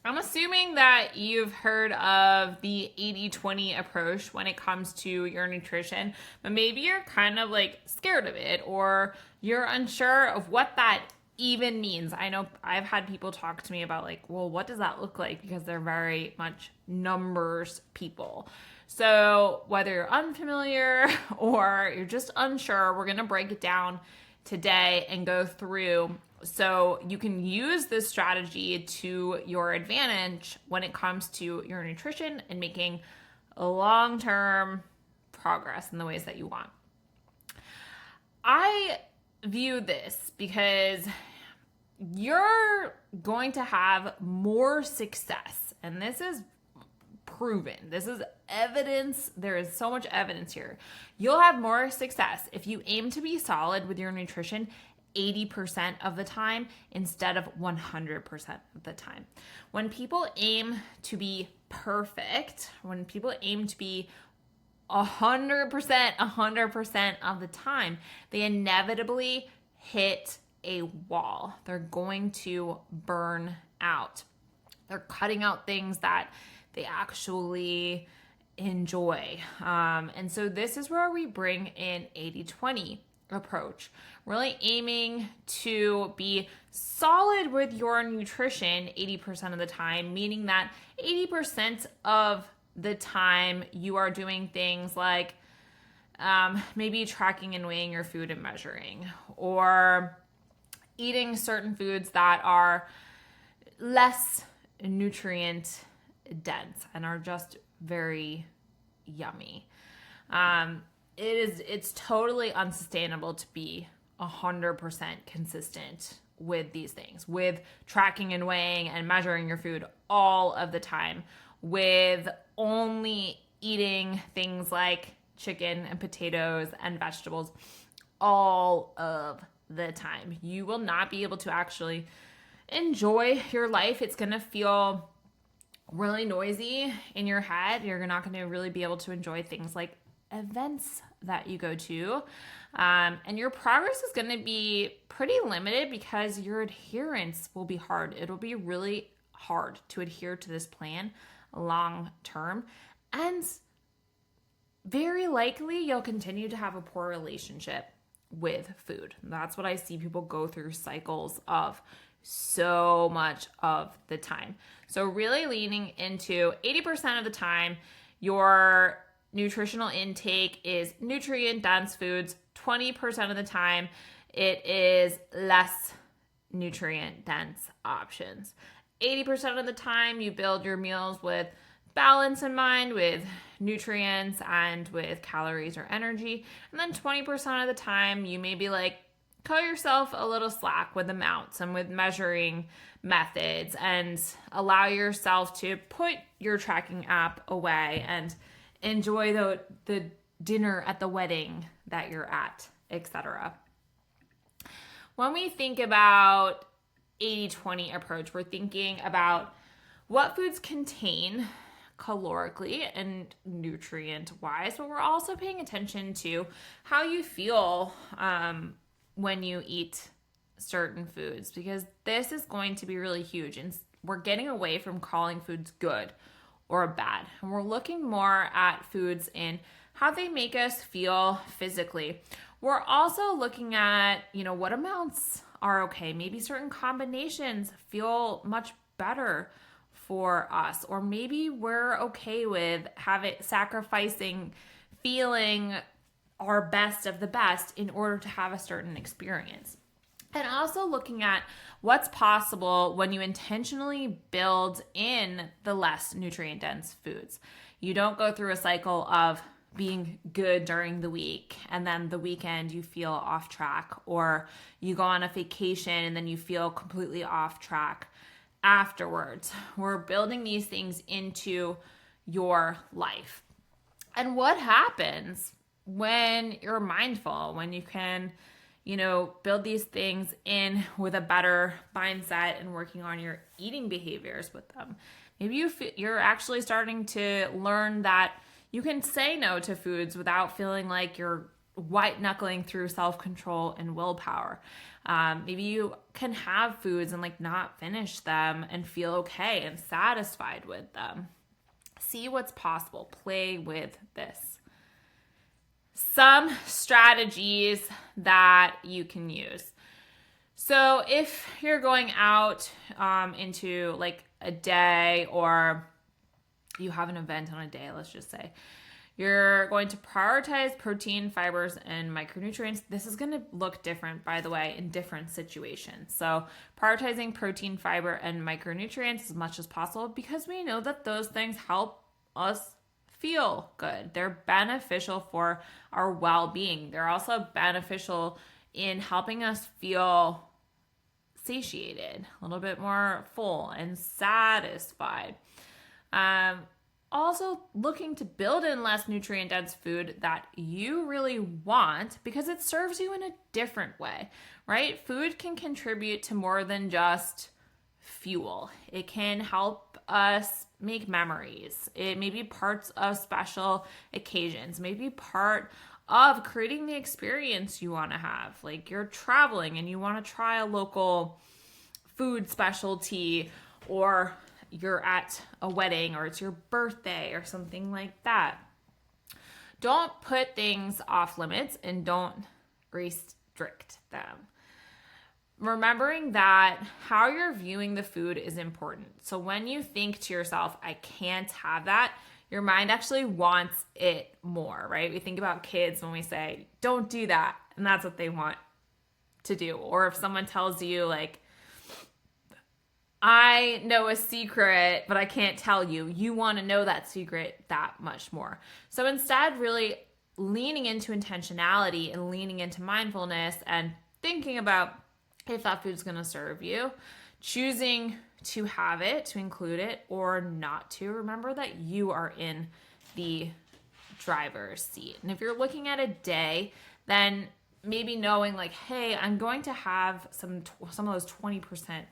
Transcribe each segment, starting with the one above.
I'm assuming that you've heard of the 80-20 approach when it comes to your nutrition, but maybe you're kind of like scared of it or you're unsure of what that even means. I know I've had people talk to me about like, well, what does that look like? Because they're very much numbers people. So whether you're unfamiliar or you're just unsure, we're going to break it down today and go through so you can use this strategy to your advantage when it comes to your nutrition and making long-term progress in the ways that you want. I view this because you're going to have more success, and this is proven. This is evidence. There is so much evidence here. You'll have more success if you aim to be solid with your nutrition 80% of the time instead of 100% of the time. When people aim to be perfect, when people aim to be 100% of the time, they inevitably hit a wall. They're going to burn out. They're cutting out things that they actually enjoy. And so this is where we bring in 80-20 approach, really aiming to be solid with your nutrition 80% of the time, meaning that 80% of the time you are doing things like maybe tracking and weighing your food and measuring, or eating certain foods that are less nutrient dense and are just very yummy. It's totally unsustainable to be 100% consistent with these things, with tracking and weighing and measuring your food all of the time, with only eating things like chicken and potatoes and vegetables all of the time. You will not be able to actually enjoy your life. It's going to feel really noisy in your head. You're not going to really be able to enjoy things like events that you go to. And your progress is going to be pretty limited because your adherence will be hard. It'll be really hard to adhere to this plan long term. And very likely you'll continue to have a poor relationship with food. That's what I see people go through cycles of so much of the time. So really leaning into 80% of the time, your nutritional intake is nutrient dense foods. 20% of the time, it is less nutrient dense options. 80% of the time, you build your meals with balance in mind, with nutrients and with calories or energy. And then 20% of the time, you may be like, cut yourself a little slack with amounts and with measuring methods, and allow yourself to put your tracking app away and enjoy the dinner at the wedding that you're at, etc. When we think about 80-20 approach, we're thinking about what foods contain calorically and nutrient wise, but we're also paying attention to how you feel when you eat certain foods, because this is going to be really huge. And we're getting away from calling foods good or bad, and we're looking more at foods in how they make us feel physically. We're also looking at, what amounts are okay. Maybe certain combinations feel much better for us, or maybe we're okay with sacrificing feeling our best of the best in order to have a certain experience. And also looking at what's possible when you intentionally build in the less nutrient dense foods. You don't go through a cycle of being good during the week and then the weekend you feel off track, or you go on a vacation and then you feel completely off track afterwards. We're building these things into your life. And what happens when you're mindful, when you can, build these things in with a better mindset and working on your eating behaviors with them? Maybe you're actually starting to learn that you can say no to foods without feeling like you're white knuckling through self-control and willpower. Maybe you can have foods and like not finish them and feel okay and satisfied with them. See what's possible. Play with this. Some strategies that you can use. So if you're going out into like a day, or you have an event on a day, let's just say, you're going to prioritize protein, fibers, and micronutrients. This is going to look different, by the way, in different situations. So prioritizing protein, fiber, and micronutrients as much as possible, because we know that those things help us feel good. They're beneficial for our well-being. They're also beneficial in helping us feel satiated, a little bit more full and satisfied. Also looking to build in less nutrient dense food that you really want, because it serves you in a different way, right? Food can contribute to more than just fuel. It can help us make memories. It may be parts of special occasions, maybe part of creating the experience you want to have. Like you're traveling and you want to try a local food specialty, or you're at a wedding, or it's your birthday or something like that. Don't put things off limits and don't restrict them. Remembering that how you're viewing the food is important. So when you think to yourself, I can't have that, your mind actually wants it more, right? We think about kids when we say, don't do that, and that's what they want to do. Or if someone tells you like, I know a secret, but I can't tell you, you want to know that secret that much more. So instead, really leaning into intentionality and leaning into mindfulness and thinking about if that food's going to serve you, choosing to have it, to include it, or not to. Remember that you are in the driver's seat. And if you're looking at a day, then maybe knowing like, hey, I'm going to have some of those 20%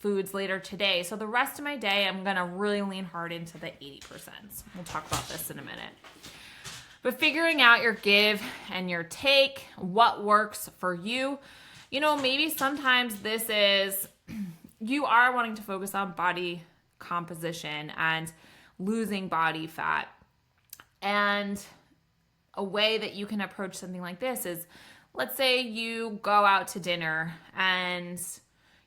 foods later today. So the rest of my day, I'm going to really lean hard into the 80%. We'll talk about this in a minute. But figuring out your give and your take, what works for you. You know, maybe sometimes this is, you are wanting to focus on body composition and losing body fat. And a way that you can approach something like this is, let's say you go out to dinner and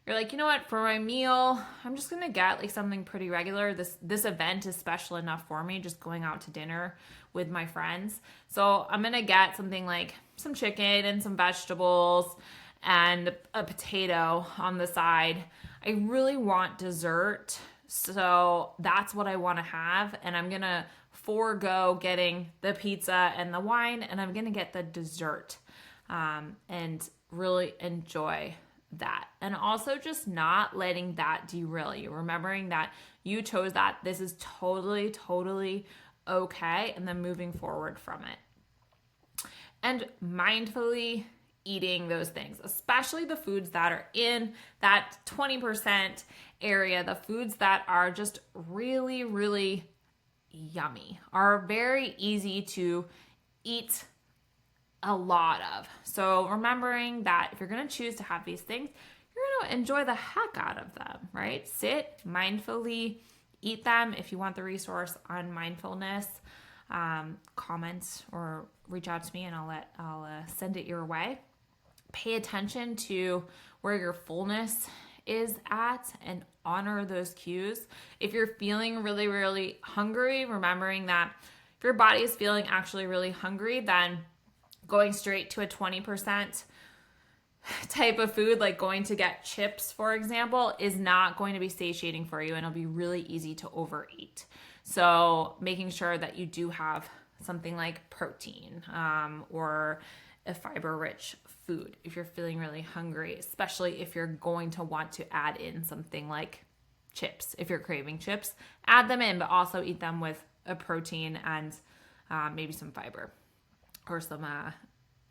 you're like, you know what, for my meal, I'm just going to get like something pretty regular. This event is special enough for me, just going out to dinner with my friends. So I'm going to get something like some chicken and some vegetables and a potato on the side. I really want dessert, so that's what I want to have. And I'm going to forego getting the pizza and the wine, and I'm going to get the dessert and really enjoy that. And also just not letting that derail you. Remembering that you chose that. This is totally, totally okay. And then moving forward from it. And mindfully eating those things, especially the foods that are in that 20% area, the foods that are just really, really yummy, are very easy to eat a lot of. So remembering that if you're going to choose to have these things, you're going to enjoy the heck out of them, right? Sit mindfully, eat them. If you want the resource on mindfulness, comment or reach out to me and I'll send it your way. Pay attention to where your fullness is at and honor those cues. If you're feeling really, really hungry, remembering that if your body is feeling actually really hungry, then going straight to a 20% type of food, like going to get chips, for example, is not going to be satiating for you, and it'll be really easy to overeat. So making sure that you do have something like protein or a fiber-rich food if you're feeling really hungry, especially if you're going to want to add in something like chips. If you're craving chips, add them in, but also eat them with a protein and maybe some fiber or some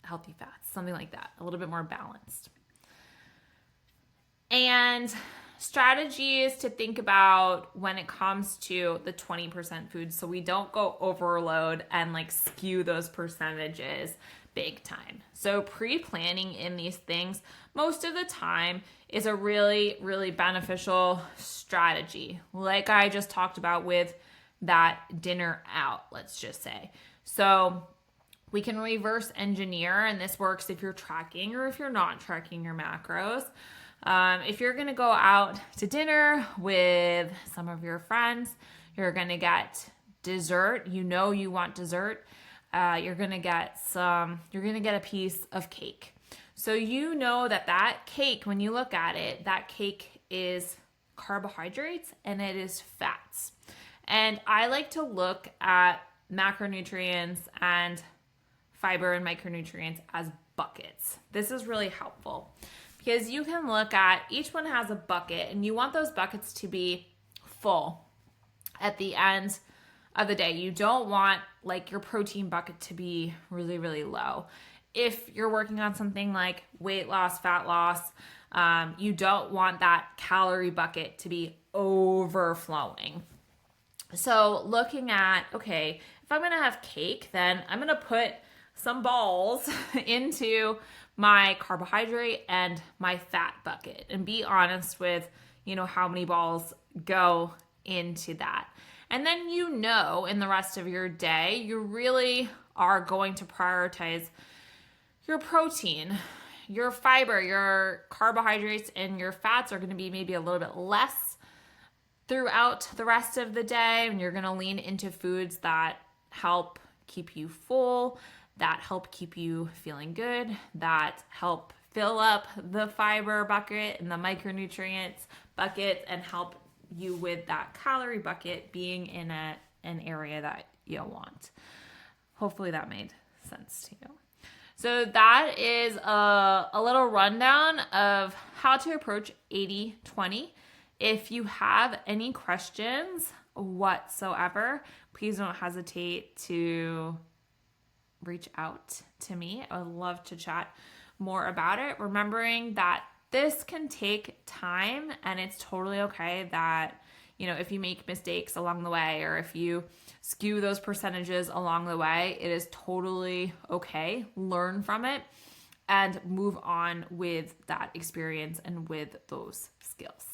healthy fats, something like that, a little bit more balanced. And strategies to think about when it comes to the 20% food, so we don't go overload and like skew those percentages big time. So pre-planning in these things most of the time is a really, really beneficial strategy, like I just talked about with that dinner out, let's just say. So we can reverse engineer, and this works if you're tracking or if you're not tracking your macros. If you're going to go out to dinner with some of your friends, you're going to get dessert. You know you want dessert. You're going to get a piece of cake. So you know that cake, when you look at it, that cake is carbohydrates and it is fats. And I like to look at macronutrients and fiber and micronutrients as buckets. This is really helpful because you can look at, each one has a bucket, and you want those buckets to be full at the end of the day. You don't want like your protein bucket to be really, really low. If you're working on something like weight loss, fat loss, you don't want that calorie bucket to be overflowing. So looking at, okay, if I'm going to have cake, then I'm going to put some balls into my carbohydrate and my fat bucket, and be honest with, how many balls go into that. And then, in the rest of your day, you really are going to prioritize your protein, your fiber, your carbohydrates, and your fats are going to be maybe a little bit less throughout the rest of the day. And you're going to lean into foods that help keep you full, that help keep you feeling good, that help fill up the fiber bucket and the micronutrients bucket, and help you with that calorie bucket being in an area that you want. Hopefully that made sense to you. So that is a little rundown of how to approach 80-20. If you have any questions whatsoever, please don't hesitate to reach out to me. I would love to chat more about it. Remembering that this can take time, and it's totally okay that, if you make mistakes along the way, or if you skew those percentages along the way, it is totally okay. Learn from it and move on with that experience and with those skills.